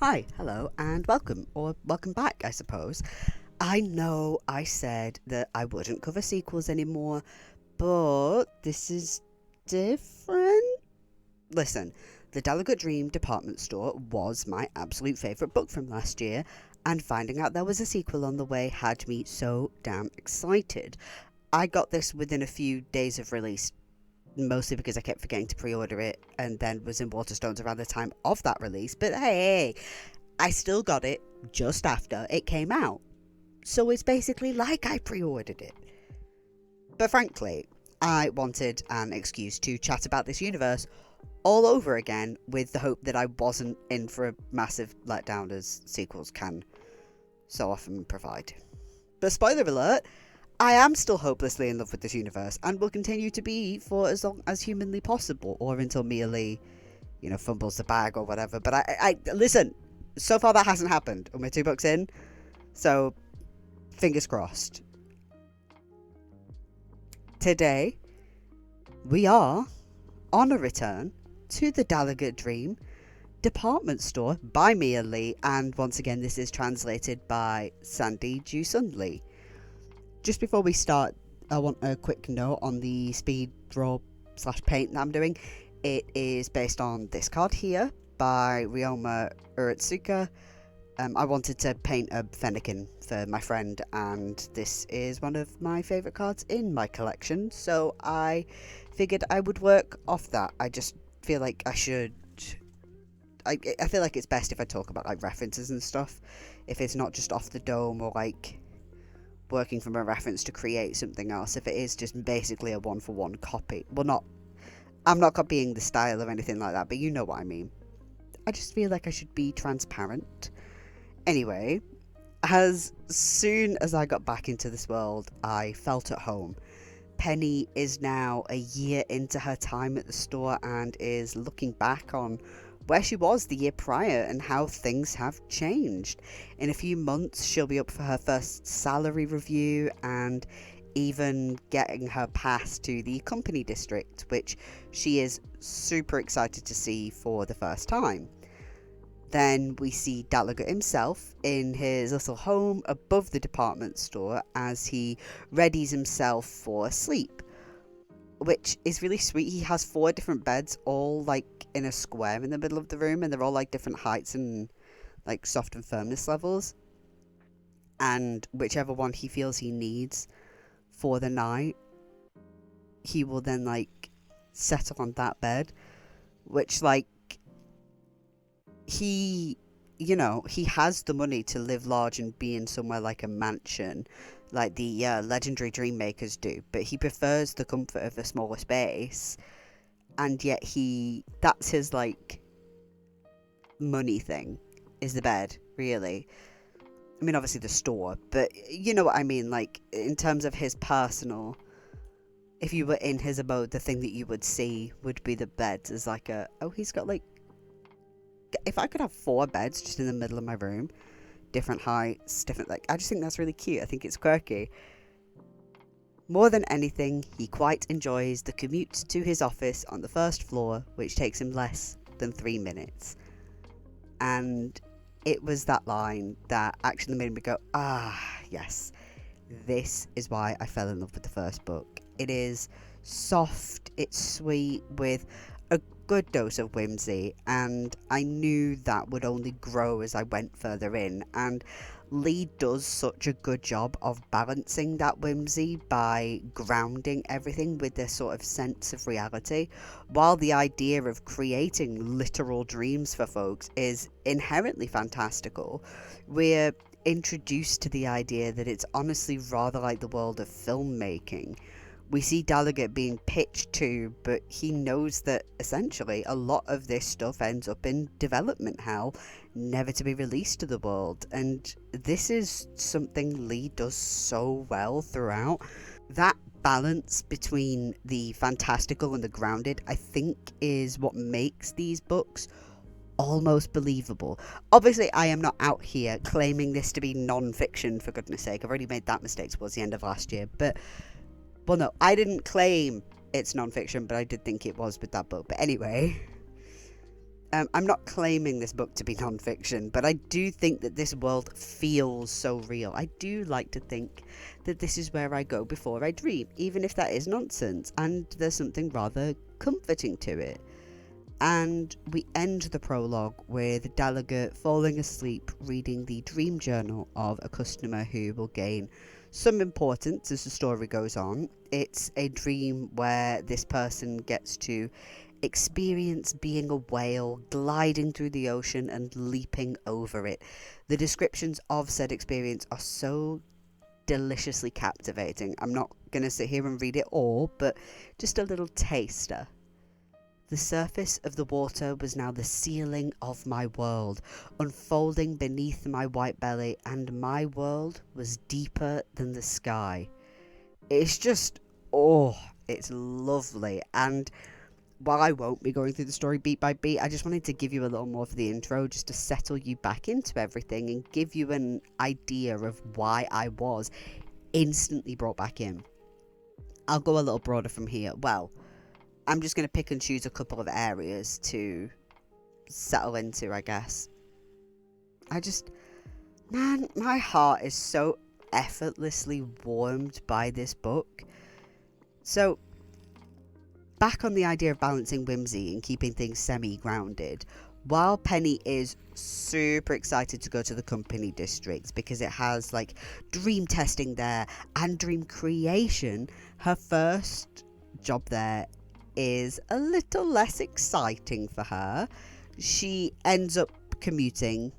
Hi, hello, and welcome, or welcome back, I suppose. I know I said that I wouldn't cover sequels anymore, but this is different. Listen, the DallerGut Dream Department Store was my absolute favourite book from last year, and finding out there was a sequel on the way had me so damn excited. I got this within a few days of release, mostly because I kept forgetting to pre-order it and then was in Waterstones around the time of that release. But hey, I still got it just after it came out. So it's basically like I pre-ordered it. But frankly, I wanted an excuse to chat about this universe all over again with the hope that I wasn't in for a massive letdown as sequels can so often provide. But spoiler alert, I am still hopelessly in love with this universe and will continue to be for as long as humanly possible, or until Mia Lee, fumbles the bag or whatever. But I listen, so far that hasn't happened, and we're 2 books in, so fingers crossed. Today, we are on a return to the DallerGut Dream Department Store by Mia Lee, and once again, this is translated by Sandy Jusun Lee. Just before we start, I want a quick note on the speed draw / paint that I'm doing. It is based on this card here by Ryoma Uritsuka. I wanted to paint a Fennekin for my friend, and this is one of my favourite cards in my collection, so I figured I would work off that. I just feel like I should... I feel like it's best if I talk about like references and stuff, if it's not just off the dome or like working from a reference to create something else. If it is just basically a one-for-one copy. Well, I'm not copying the style or anything like that, but you know what I mean. I just feel like I should be transparent. Anyway, as soon as I got back into this world, I felt at home. Penny is now a year into her time at the store and is looking back on where she was the year prior and how things have changed. In a few months, she'll be up for her first salary review and even getting her pass to the company district, which she is super excited to see for the first time. Then we see DallerGut himself in his little home above the department store as he readies himself for sleep, which is really sweet. He has 4 different beds, all like in a square in the middle of the room, and they're all like different heights and like soft and firmness levels. And whichever one he feels he needs for the night, he will then like settle on that bed, which like he he has the money to live large and be in somewhere like a mansion like the legendary dream makers do, but he prefers the comfort of a smaller space, and yet that's his like money thing, is the bed, really. I mean, obviously the store, but you know what I mean, like in terms of his personal, if you were in his abode, the thing that you would see would be the beds as like he's got like, if I could have 4 beds just in the middle of my room, different heights, different, like, I just think that's really cute. I think it's quirky. More than anything, he quite enjoys the commute to his office on the first floor, which takes him less than 3 minutes. And it was that line that actually made me go, yes, this is why I fell in love with the first book. It is soft, it's sweet, with a good dose of whimsy, and I knew that would only grow as I went further in, and Lee does such a good job of balancing that whimsy by grounding everything with this sort of sense of reality, while the idea of creating literal dreams for folks is inherently fantastical. We're introduced to the idea that it's honestly rather like the world of filmmaking. We see DallerGut being pitched to, but he knows that essentially a lot of this stuff ends up in development hell, never to be released to the world. And this is something Lee does so well throughout. That balance between the fantastical and the grounded, I think, is what makes these books almost believable. Obviously, I am not out here claiming this to be non-fiction, for goodness sake. I've already made that mistake towards the end of last year, but... well, no, I didn't claim it's non-fiction, but I did think it was with that book. But anyway, I'm not claiming this book to be non-fiction, but I do think that this world feels so real. I do like to think that this is where I go before I dream, even if that is nonsense, and there's something rather comforting to it. And we end the prologue with DallerGut falling asleep reading the dream journal of a customer who will gain some importance as the story goes on. It's a dream where this person gets to experience being a whale, gliding through the ocean and leaping over it. The descriptions of said experience are so deliciously captivating. I'm not going to sit here and read it all, but just a little taster. The surface of the water was now the ceiling of my world, unfolding beneath my white belly, and my world was deeper than the sky. It's just, it's lovely. And while I won't be going through the story beat by beat, I just wanted to give you a little more for the intro, just to settle you back into everything and give you an idea of why I was instantly brought back in. I'll go a little broader from here. Well, I'm just going to pick and choose a couple of areas to settle into, I guess. Man, my heart is so effortlessly warmed by this book. So, back on the idea of balancing whimsy and keeping things semi-grounded, while Penny is super excited to go to the company district because it has like dream testing there and dream creation, her first job there is a little less exciting for her. She ends up commuting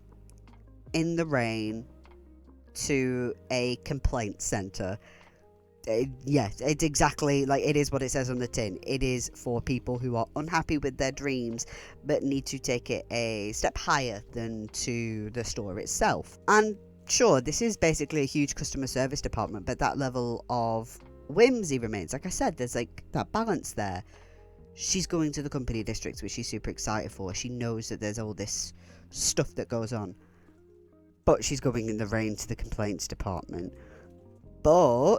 in the rain to a complaint centre. Yes, it's exactly like it is what it says on the tin. It is for people who are unhappy with their dreams but need to take it a step higher than to the store itself. And sure, this is basically a huge customer service department, but that level of whimsy remains. Like I said, there's like that balance there. She's going to the company district, which she's super excited for. She knows that there's all this stuff that goes on, but she's going in the rain to the complaints department. But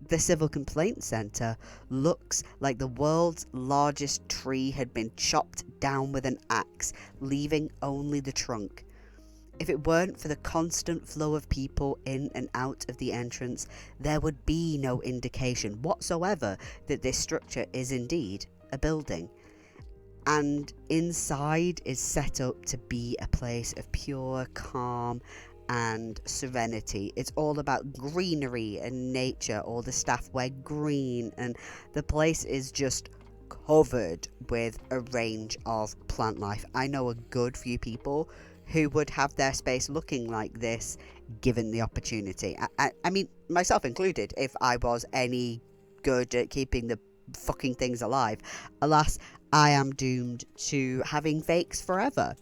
the civil complaints centre looks like the world's largest tree had been chopped down with an axe, leaving only the trunk. If it weren't for the constant flow of people in and out of the entrance, there would be no indication whatsoever that this structure is indeed a building. And inside is set up to be a place of pure calm and serenity. It's all about greenery and nature. All the staff wear green, and the place is just covered with a range of plant life. I know a good few people who would have their space looking like this given the opportunity. I mean, myself included, if I was any good at keeping the fucking things alive. Alas, I am doomed to having fakes forever.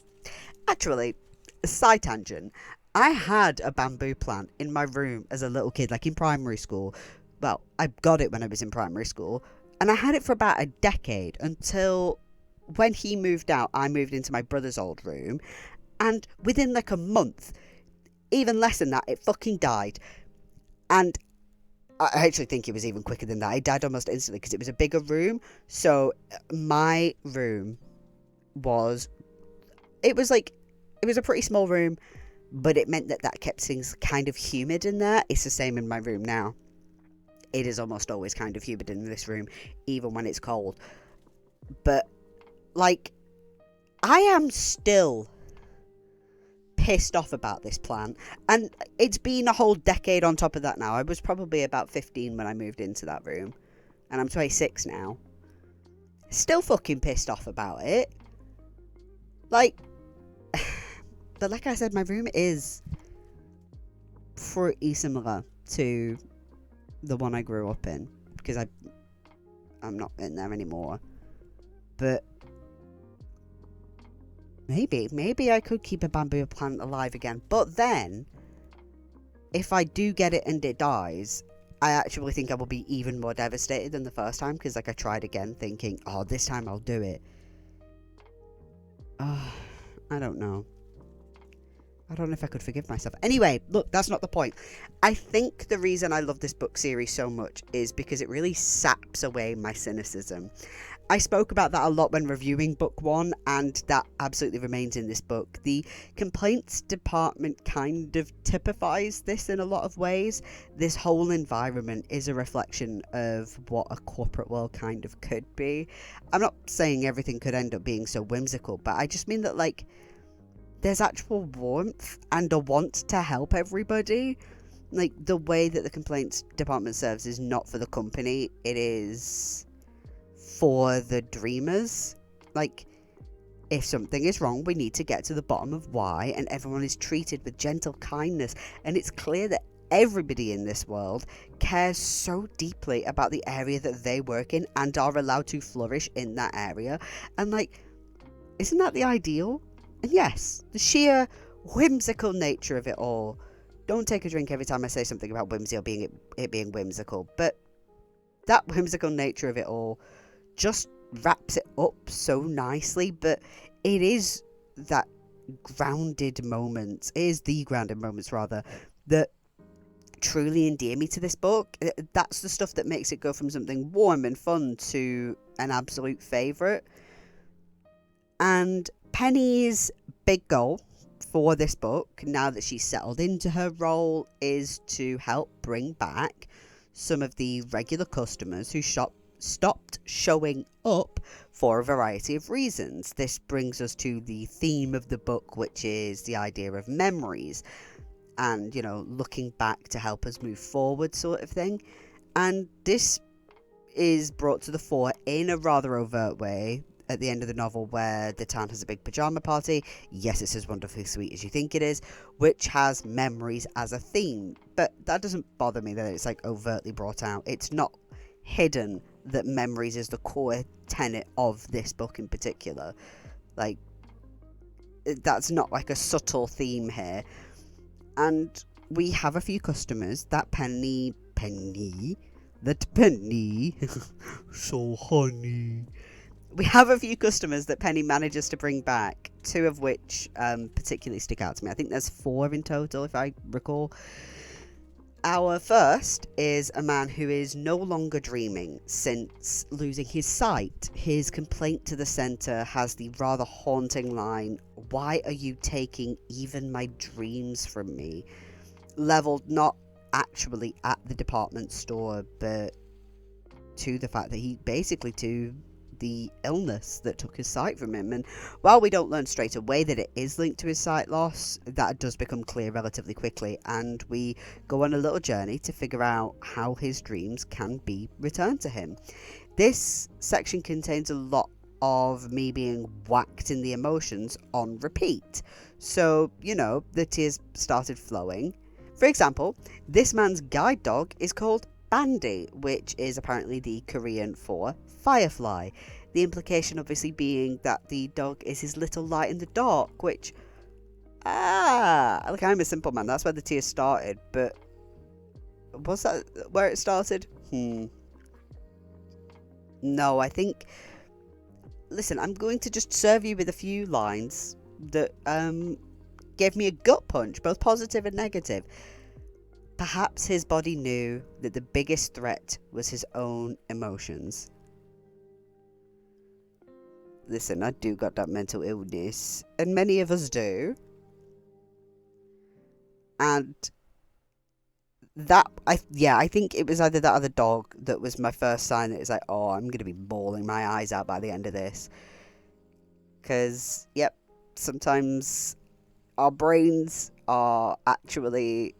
Actually, side tangent, I had a bamboo plant in my room as a little kid, like in primary school. Well, I got it when I was in primary school, and I had it for about a decade until when he moved out, I moved into my brother's old room. And within like a month, even less than that, it fucking died. And I actually think it was even quicker than that. It died almost instantly because it was a bigger room. So my room it was a pretty small room, but it meant that kept things kind of humid in there. It's the same in my room now. It is almost always kind of humid in this room, even when it's cold. But like, I am still pissed off about this plant, and it's been a whole decade on top of that now. I was probably about 15 when I moved into that room, and I'm 26 now. Still fucking pissed off about it. Like, but like I said, my room is pretty similar to the one I grew up in, because I'm not in there anymore. But maybe I could keep a bamboo plant alive again. But then, if I do get it and it dies, I actually think I will be even more devastated than the first time, because like I tried again thinking, oh, this time I'll do it. I don't know. I don't know if I could forgive myself. Anyway, look, that's not the point. I think the reason I love this book series so much is because it really saps away my cynicism. I spoke about that a lot when reviewing book one, and that absolutely remains in this book. The complaints department kind of typifies this in a lot of ways. This whole environment is a reflection of what a corporate world kind of could be. I'm not saying everything could end up being so whimsical, but I just mean that, like, there's actual warmth and a want to help everybody. Like, the way that the complaints department serves is not for the company, it is for the dreamers. Like, if something is wrong, we need to get to the bottom of why, and everyone is treated with gentle kindness. And it's clear that everybody in this world cares so deeply about the area that they work in and are allowed to flourish in that area. And, like, isn't that the ideal? And yes, the sheer whimsical nature of it all. Don't take a drink every time I say something about whimsy or it being whimsical, but that whimsical nature of it all just wraps it up so nicely. But it is that grounded moments, it is the grounded moments rather, that truly endear me to this book. That's the stuff that makes it go from something warm and fun to an absolute favourite. And Penny's big goal for this book, now that she's settled into her role, is to help bring back some of the regular customers who stopped showing up for a variety of reasons. This brings us to the theme of the book, which is the idea of memories and, you know, looking back to help us move forward, sort of thing. And this is brought to the fore in a rather overt way at the end of the novel, where the town has a big pajama party. Yes, it's as wonderfully sweet as you think it is, which has memories as a theme. But that doesn't bother me that it's, like, overtly brought out. It's not hidden that memories is the core tenet of this book in particular. Like, that's not like a subtle theme here. And we have a few customers that Penny so honey. We have a few customers that Penny manages to bring back, two of which particularly stick out to me. I think there's 4 in total, if I recall. Our first is a man who is no longer dreaming since losing his sight. His complaint to the centre has the rather haunting line, "Why are you taking even my dreams from me?" Levelled not actually at the department store, but to the fact that to the illness that took his sight from him. And while we don't learn straight away that it is linked to his sight loss, that does become clear relatively quickly, and we go on a little journey to figure out how his dreams can be returned to him. This section contains a lot of me being whacked in the emotions on repeat, so, you know, the tears started flowing. For example, this man's guide dog is called Bandy, which is apparently the Korean for firefly. The implication obviously being that the dog is his little light in the dark, which, like, I'm a simple man, that's where the tears started, but was that where it started? No, I think, listen, I'm going to just serve you with a few lines that gave me a gut punch, both positive and negative. Perhaps his body knew that the biggest threat was his own emotions. Listen, I do got that mental illness, and many of us do. And that, I think it was either that or the dog that was my first sign that it's like, oh, I'm going to be bawling my eyes out by the end of this. Because, yep, sometimes our brains are actually,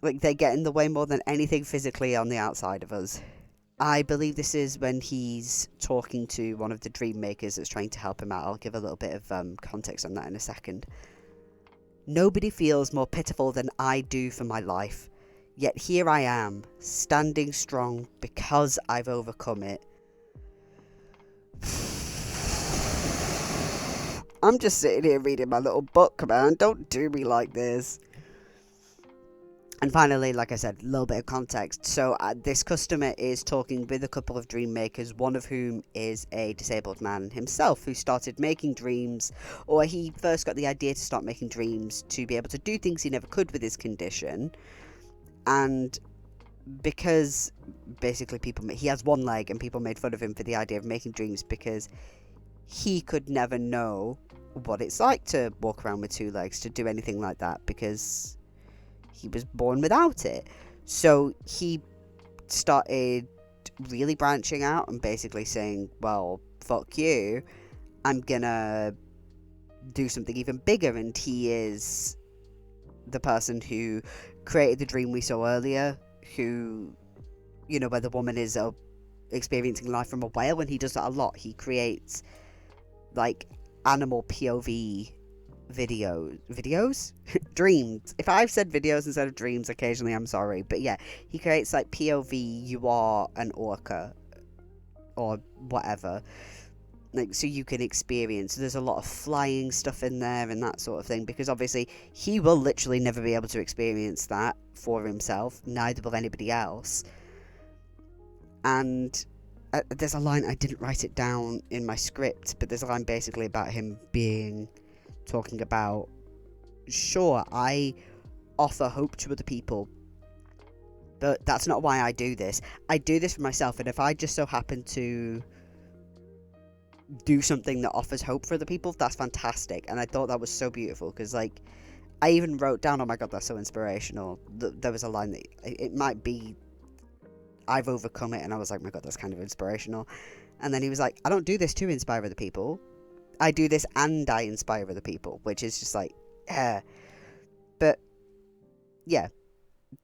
like, they get in the way more than anything physically on the outside of us. I believe this is when he's talking to one of the dream makers that's trying to help him out. I'll give a little bit of context on that in a second. Nobody feels more pitiful than I do for my life. Yet here I am, standing strong because I've overcome it. I'm just sitting here reading my little book, man. Don't do me like this. And finally, like I said, a little bit of context. So this customer is talking with a couple of dream makers, one of whom is a disabled man himself who started making dreams, or he first got the idea to start making dreams to be able to do things he never could with his condition. And because basically he has one leg, and people made fun of him for the idea of making dreams because he could never know what it's like to walk around with two legs, to do anything like that, because he was born without it. So he started really branching out and basically saying, well, fuck you, I'm gonna do something even bigger. And he is the person who created the dream we saw earlier, who, where the woman is experiencing life from a whale, and he does that a lot. He creates like animal POV videos dreams. If I've said videos instead of dreams occasionally, I'm sorry, but yeah, he creates like POV, you are an orca or whatever, like, so you can experience. There's a lot of flying stuff in there and that sort of thing, because obviously he will literally never be able to experience that for himself, neither will anybody else. And there's a line, I didn't write it down in my script, but there's a line basically about him talking about, sure, I offer hope to other people, but that's not why I do this. I do this for myself, and if I just so happen to do something that offers hope for other people, that's fantastic. And I thought that was so beautiful, because like, I even wrote down, oh my god, that's so inspirational. There was a line that it might be I've overcome it, and I was like, my god, that's kind of inspirational. And then he was like, I don't do this to inspire other people, I do this and I inspire other people, which is just like, but yeah,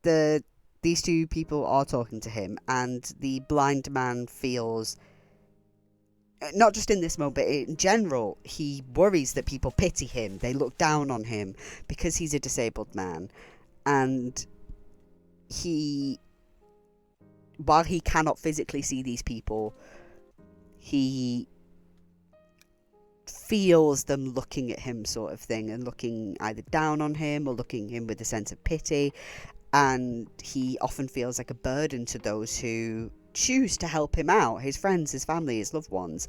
these two people are talking to him, and the blind man feels, not just in this moment, but in general, he worries that people pity him, they look down on him because he's a disabled man. And while he cannot physically see these people, he feels them looking at him, sort of thing, and looking either down on him or looking at him with a sense of pity. And he often feels like a burden to those who choose to help him out, his friends, his family, his loved ones.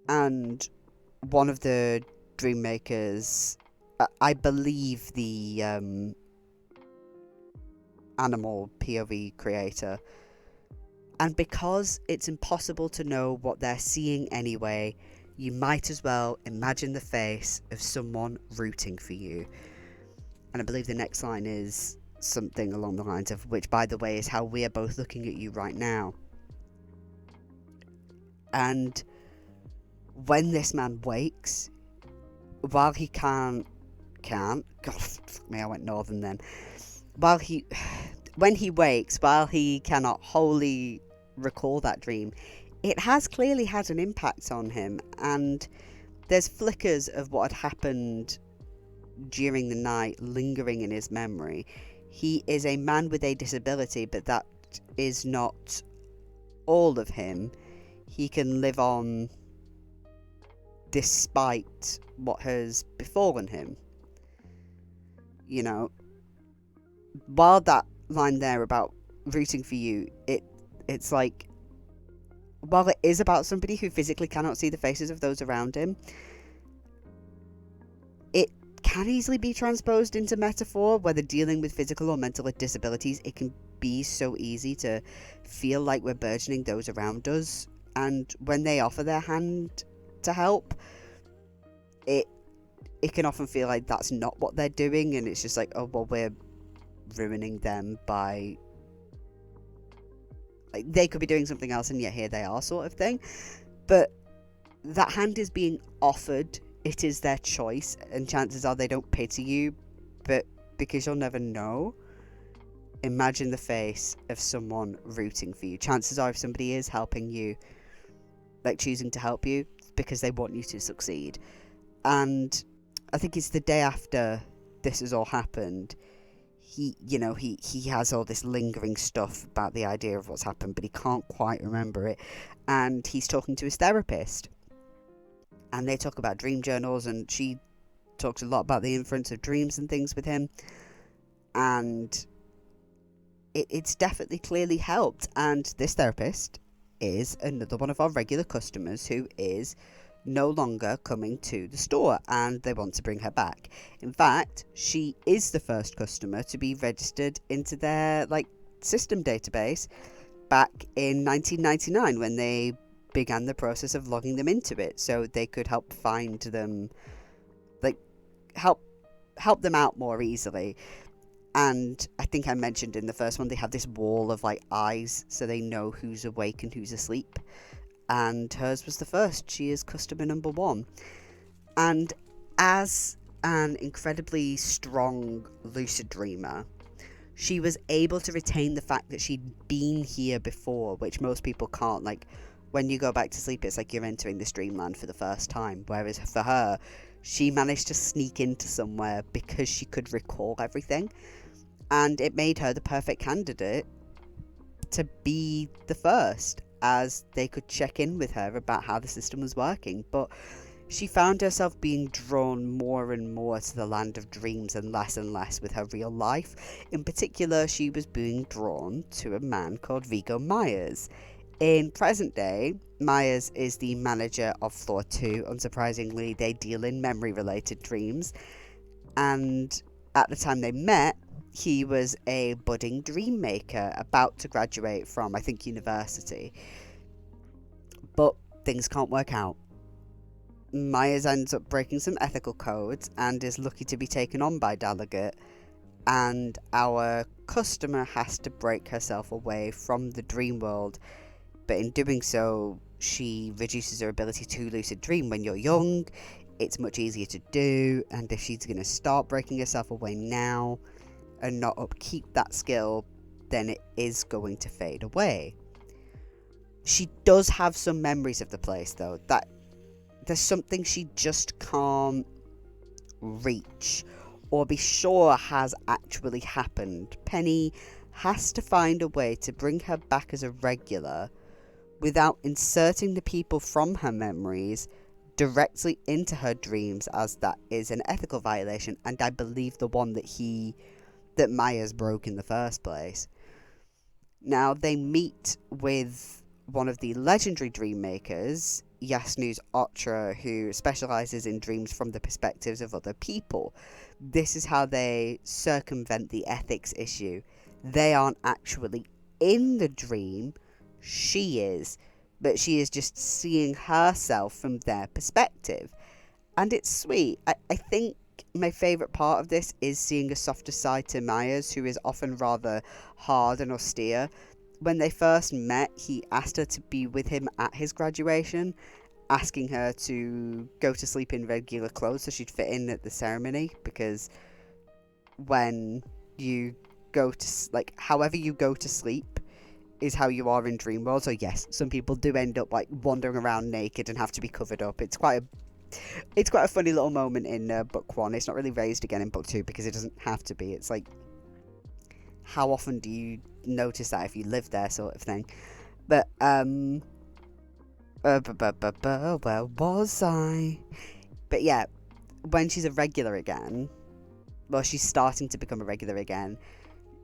And one of the dream makers, I believe the animal POV creator, and because it's impossible to know what they're seeing anyway, you might as well imagine the face of someone rooting for you. And I believe the next line is something along the lines of, which by the way is how we are both looking at you right now. And when this man wakes, while he can't, god, fuck me, I went northern then. When he wakes, while he cannot wholly recall that dream, it has clearly had an impact on him, and there's flickers of what had happened during the night lingering in his memory. He is a man with a disability, but that is not all of him. He can live on despite what has befallen him. While that line there about rooting for you, it's like, while it is about somebody who physically cannot see the faces of those around him, it can easily be transposed into metaphor, whether dealing with physical or mental disabilities. It can be so easy to feel like we're burdening those around us, and when they offer their hand to help, it can often feel like that's not what they're doing, and it's just like, oh well, we're ruining them by, like, they could be doing something else and yet here they are, sort of thing. But that hand is being offered, it is their choice, and chances are they don't pity you, but because you'll never know, imagine the face of someone rooting for you. Chances are if somebody is helping you, like choosing to help you, it's because they want you to succeed. And I think it's the day after this has all happened, he has all this lingering stuff about the idea of what's happened, but he can't quite remember it. And he's talking to his therapist, and they talk about dream journals, and she talks a lot about the inference of dreams and things with him, and it's definitely clearly helped. And this therapist is another one of our regular customers, who is no longer coming to the store and they want to bring her back. In fact, she is the first customer to be registered into their system database back in 1999 when they began the process of logging them into it so they could help find them, help them out more easily. And I think I mentioned in the first one they have this wall of eyes so they know who's awake and who's asleep. And hers was the first. She is customer number 1. And as an incredibly strong lucid dreamer, she was able to retain the fact that she'd been here before, which most people can't. When you go back to sleep, it's like you're entering this dreamland for the first time. Whereas for her, she managed to sneak into somewhere because she could recall everything. And it made her the perfect candidate to be the first, as they could check in with her about how the system was working. But she found herself being drawn more and more to the land of dreams and less with her real life. In particular, she was being drawn to a man called Viggo Myers. In present day, Myers is the manager of Floor 2. Unsurprisingly, they deal in memory-related dreams. And at the time they met, he was a budding dream maker about to graduate from, I think, university. But things can't work out. Myers ends up breaking some ethical codes and is lucky to be taken on by DallerGut. And our customer has to break herself away from the dream world. But in doing so, she reduces her ability to lucid dream. When you're young, it's much easier to do. And if she's going to start breaking herself away now and not upkeep that skill, then it is going to fade away. She does have some memories of the place, though. That there's something she just can't reach or be sure has actually happened. Penny has to find a way to bring her back as a regular without inserting the people from her memories directly into her dreams, as that is an ethical violation, and I believe the one that Myers broke in the first place. Now, they meet with one of the legendary dream makers, Yasnu's Otra, who specializes in dreams from the perspectives of other people. This is how they circumvent the ethics issue. They aren't actually in the dream, she is, but she is just seeing herself from their perspective. And it's sweet. I think my favourite part of this is seeing a softer side to Myers, who is often rather hard and austere. When they first met, he asked her to be with him at his graduation, asking her to go to sleep in regular clothes so she'd fit in at the ceremony, because when you go to, however you go to sleep is how you are in dream world. So yes, some people do end up wandering around naked and have to be covered up. It's quite a funny little moment in book 1. It's not really raised again in book 2 because it doesn't have to be. It's how often do you notice that if you live there, sort of thing. But where was I? But yeah, when she's a regular again, well, she's starting to become a regular again,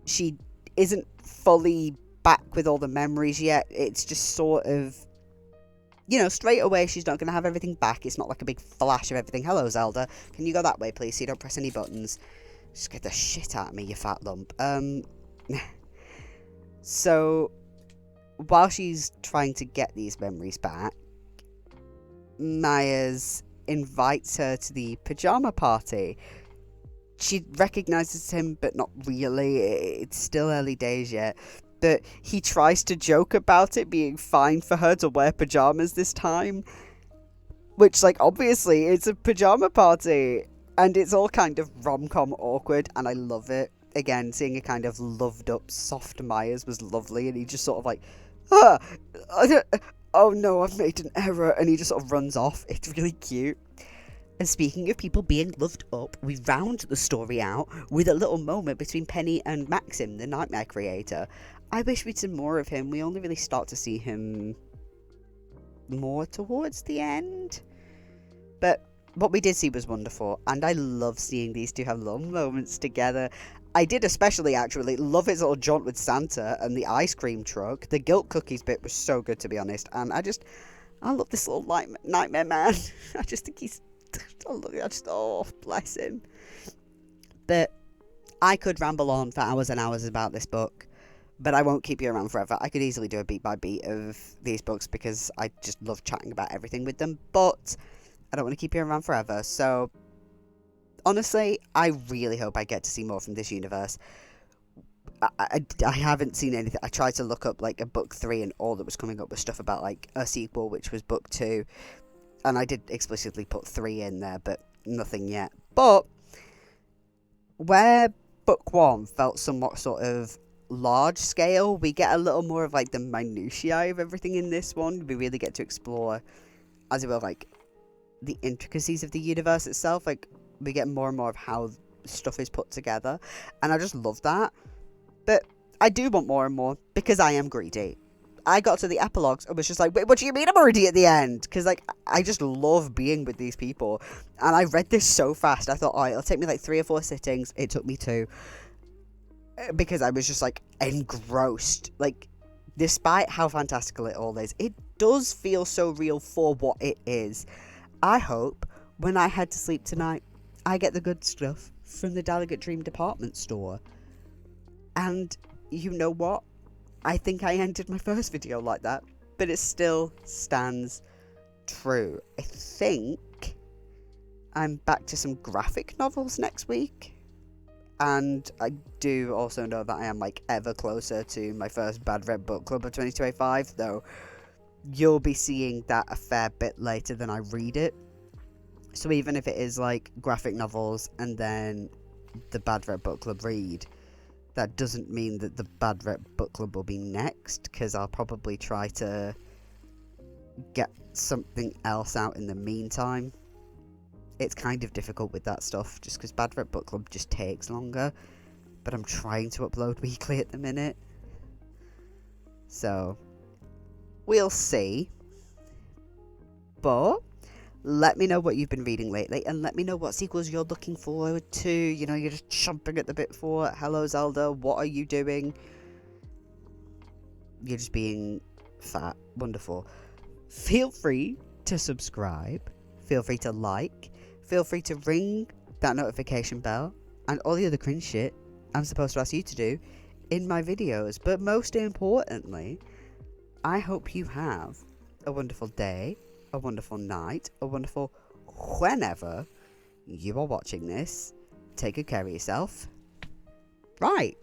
she isn't fully back with all the memories yet. It's just sort of, straight away she's not going to have everything back. It's not like a big flash of everything. Hello, Zelda. Can you go that way, please, so you don't press any buttons? Scared the shit out of me, you fat lump. So, while she's trying to get these memories back, Myers invites her to the pajama party. She recognizes him, but not really. It's still early days yet. But he tries to joke about it being fine for her to wear pajamas this time. Which, obviously, it's a pajama party. And it's all kind of rom-com awkward, and I love it. Again, seeing a kind of loved-up, soft Myers was lovely, and he just sort of oh no, I've made an error, and he just sort of runs off. It's really cute. And speaking of people being loved up, we round the story out with a little moment between Penny and Maxim, the Nightmare creator. I wish we'd seen more of him. We only really start to see him more towards the end. But what we did see was wonderful, and I love seeing these two have little moments together. I did especially, actually, love his little jaunt with Santa and the ice cream truck. The guilt cookies bit was so good, to be honest, and I love this little nightmare man. I just think he's, oh, bless him. But I could ramble on for hours and hours about this book, but I won't keep you around forever. I could easily do a beat by beat of these books because I just love chatting about everything with them, but I don't want to keep you around forever. So honestly, I really hope I get to see more from this universe. I haven't seen anything. I tried to look up like a book 3 and all that was coming up was stuff about like a sequel, which was book 2, and I did explicitly put 3 in there, but nothing yet. But where book 1 felt somewhat sort of large scale, we get a little more of like the minutiae of everything in this one. We really get to explore, as it were, like the intricacies of the universe itself. Like we get more and more of how stuff is put together, and I just love that. But I do want more and more because I am greedy. I got to the epilogues and was just like, wait, what do you mean I'm already at the end? Because like I just love being with these people, and I read this so fast. I thought, oh, it'll take me like 3 or 4 sittings. It took me 2 because I was just like engrossed. Like, despite how fantastical it all is, it does feel so real for what it is. I hope when I head to sleep tonight, I get the good stuff from the DallerGut Dream Department Store. And you know what? I think I ended my first video like that, but it still stands true. I think I'm back to some graphic novels next week. And I do also know that I am like ever closer to my first Bad Red Book Club of 2025, though you'll be seeing that a fair bit later than I read it. So even if it is like graphic novels and then the Bad Red Book Club read, that doesn't mean that the Bad Red Book Club will be next, because I'll probably try to get something else out in the meantime. It's kind of difficult with that stuff, just because Bad Red Book Club just takes longer, but I'm trying to upload weekly at the minute. So, we'll see. But let me know what you've been reading lately, and let me know what sequels you're looking forward to. You know, you're just chomping at the bit for. Hello, Zelda. What are you doing? You're just being fat. Wonderful. Feel free to subscribe. Feel free to like. Feel free to ring that notification bell and all the other cringe shit I'm supposed to ask you to do in my videos. But most importantly, I hope you have a wonderful day, a wonderful night, a wonderful whenever you are watching this. Take good care of yourself. Right.